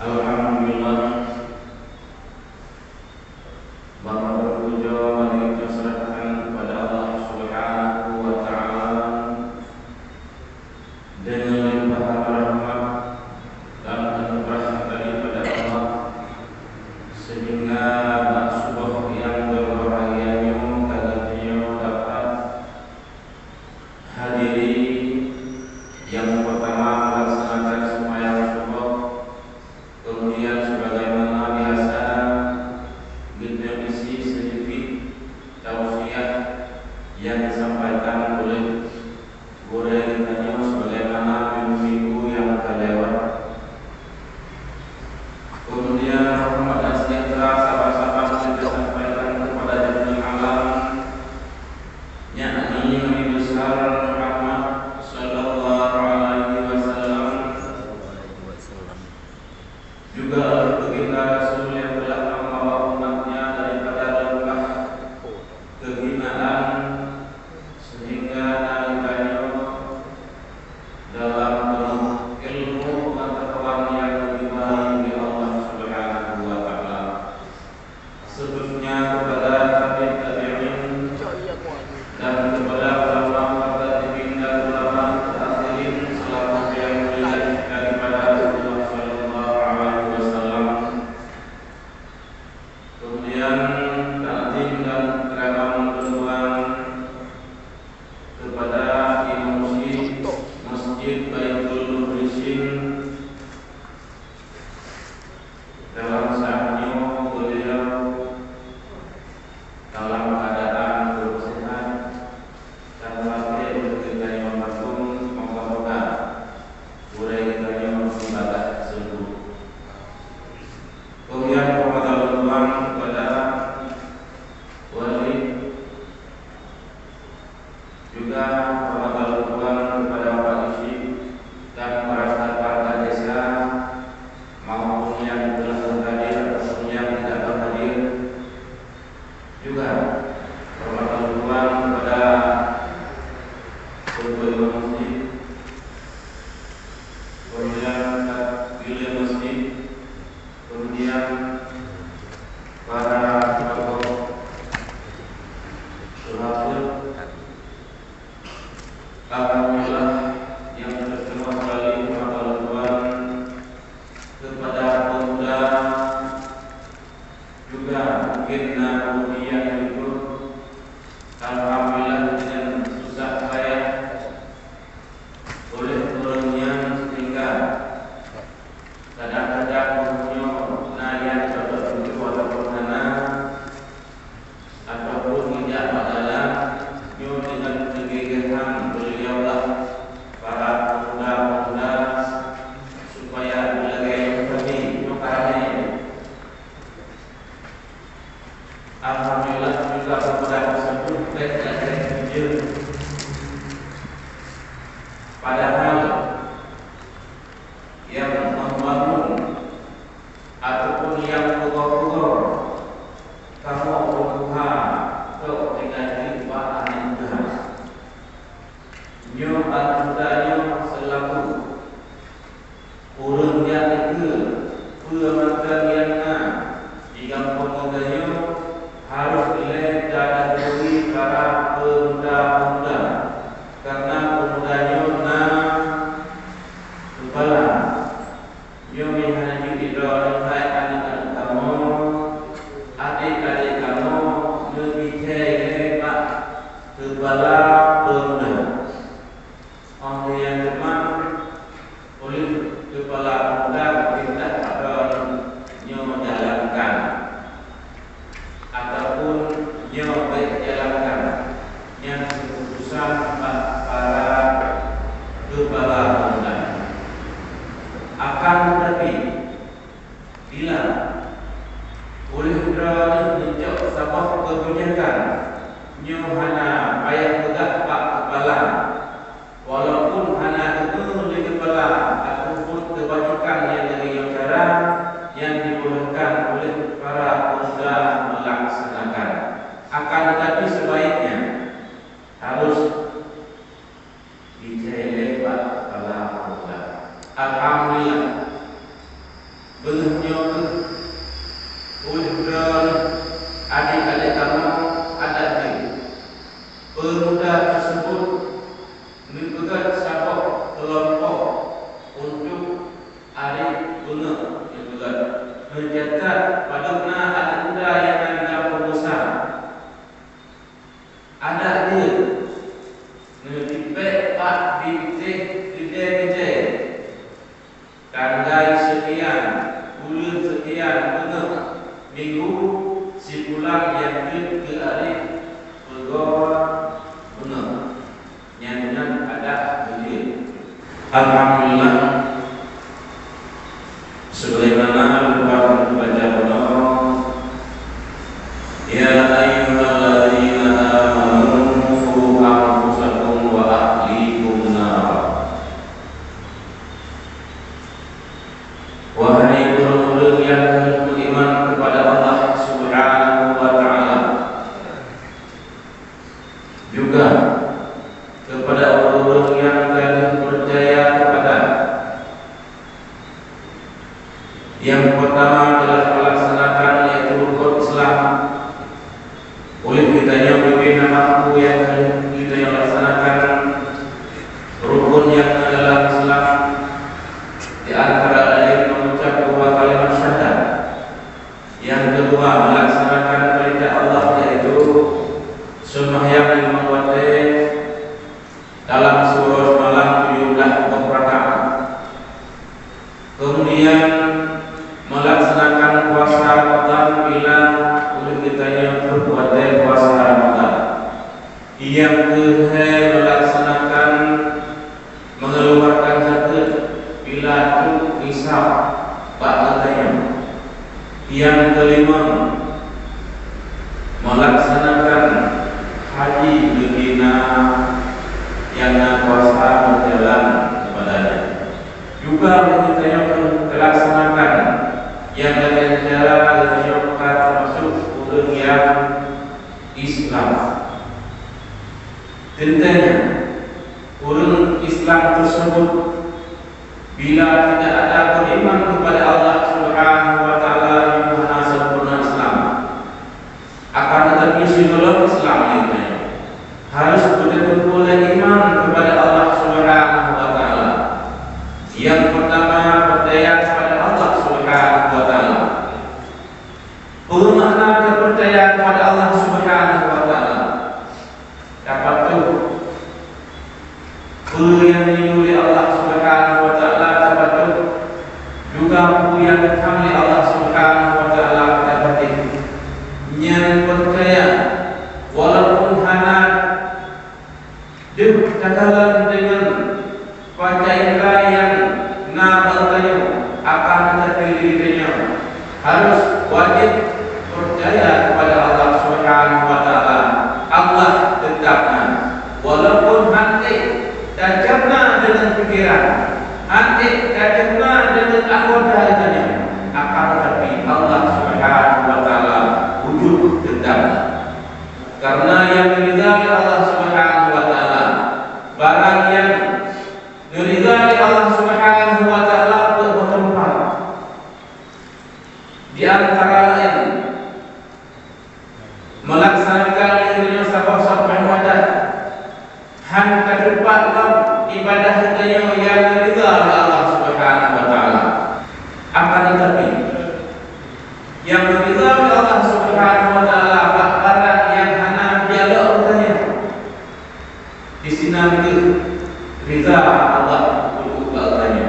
Alhamdulillah, Bapa berpuja mari kita serahkan kepada Allah Subhanahu wa taala dengan limpahan rahmat dan anugerah daripada Allah, sehingga subuh yang berbahagia kadang dapat hadiri yang pertama melaksanakan sembahyang subuh. Kemudian sebagaimana biasa kita isi sedikit tausiah yang disampaikan oleh Guru kita sebagaimana minggu yang terlewat. Kemudian rahmat dan sejahtera sahabat-sahabat kita sampaikan kepada Nabi alam, yakni Nabi besar Muhammad sallallahu alaihi wasallam, juga baginda Rasul yang telah membawa umatnya daripada lembah kehinaan sehingga nalikanya dalam ilmu pengetahuan yang dimiliki oleh Allah Subhanahu wa taala, seterusnya kepada tabi'in dan kepada ulama tabi'in dan ulama akhirin selaku yang mulia daripada Rasulullah sallallahu alaihi wasallam. Kemudian takdim dan kerana tujuan kepada imam masjid Baitul Mukhlisin dalam saatnya beliau dalam keadaan bersehat dan pakai bekerja yang mampu moga-moga boleh kita ibadah sembuh. Kemudian pengetahuan kepada wali, juga pengetahuan kepada Pak Isi dan para sahabat desa maupun yang telah berhadir ataupun yang tidak berhadir, juga pengetahuan kepada ketua masjid, kemudian takmir masjid, kemudian para tokoh sahabat. Alhamdulillah yang terkenal sekali pengetahuan kepada pemuda, juga mungkin ujian itu alhamdulillah dengan susah payah oleh turunnya, sehingga kadang-kadang punya naya cocok itu ataupun mana ataupun tidak adalah dengan kegigihan beliaulah para pemuda-pemuda supaya belagai tadi makanya alhamdulillah juga pemuda tersebut baik jujur, padahal yang membangun ataupun yang pukul-pukul kamu berusaha untuk negatif bahan itu nyo antaranya selaku urangnya itu pemandangannya jika pemudanya harus dilihat dari para pemuda-pemuda, karena pemudanya kepala nyo hanya tidak ada anak-anak kamu, adik-adik kamu lebih hebat kepala pemuda. Orang yang teman oleh kepala pemuda kita akan menjalankan ataupun jalankan yang keputusan para kepala pemuda. Akan tetapi bila oleh kerana menjauh sabab kebijakan hana payah tegak pak kepala, walaupun hana itu oleh kepala ataupun kebajikan yang dari cara yang dibolehkan oleh para pemuda melaksanakan, akan tetapi sebaiknya harus dijahili pak kepala pemuda. Alhamdulillah benar itu kan mencatat padana ada yang ada pengusaha ada dia ngetipek pak bitik tanggal sekian bulan sekian benar minggu si pulang yang ke arif pegawai benar nyanyian ada dia. Alhamdulillah sebagaimana Al-Quran baca benar ya ayyuhalladzina amanu qu anfusakum wa ahlikum nar. Wahai orang-orang yang beriman kepada Allah Subhanahu wa ta'ala, juga kepada orang-orang yang kalian percaya kepada. Yang pertama adalah melaksanakan yaitu rukun Islam. Oleh kitanya berbeda waktu yang kita yang laksanakan rukun yang adalah Islam. Di antara lain mengucap dua kalimat syahadat. Yang kedua melaksanakan perintah Allah yaitu sembahyang 5 waktu dalam surah malam 17 rakaat. Kemudian melaksanakan puasa Ramadan bila oleh kitanya berbuat puasa Ramadan. Yang kedua melaksanakan mengeluarkan zakat bila itu hisab pak katanya. Yang kelima melaksanakan haji begina yang kuasa berjalan kepadanya. Juga kita melaksanakan yang dengan cara menyokong termasuk urang yang Islam. Tentunya urang Islam tersebut bila tidak ada beriman kepada Allah Subhanahu wa ta'ala yang maha sempurna Islam, akan tetapi sebelum Islam ini harus betul-betul iman kepada Allah Subhanahu wa ta'ala. Yang pertama percaya kepada Allah Subhanahu wa ta'ala. Makna kepercayaan kepada Allah Subhanahu wa ta'ala dapat yang dimulai Allah Subhanahu wa ta'ala dapat juga yang dihamli Allah Subhanahu wa ta'ala dapat yang percaya walaupun hana dikatakan dengan wajah yang nabatnya akan terdirinya harus wajib percaya kepada Allah Subhanahu wa ta'ala. Allah tetapkan walaupun hati tajamna dengan pikiran, hati tajamna dengan anggota hatinya, akan tetapi Allah Subhanahu wa ta'ala wujud tetap. Karena yang diridai Allah Subhanahu wa ta'ala, barang yang diridai Allah Subhanahu wa ta'ala bertempat di antara lain melaksanakan yang sabah-sabah ibadat han kedepankan ibadah kita yang diridai Allah Subhanahu wa ta'ala. Akan tetapi yang diridai Allah Subhanahu wa ta'ala barang yang hana dialog katanya di sini rida Allah berubah katanya.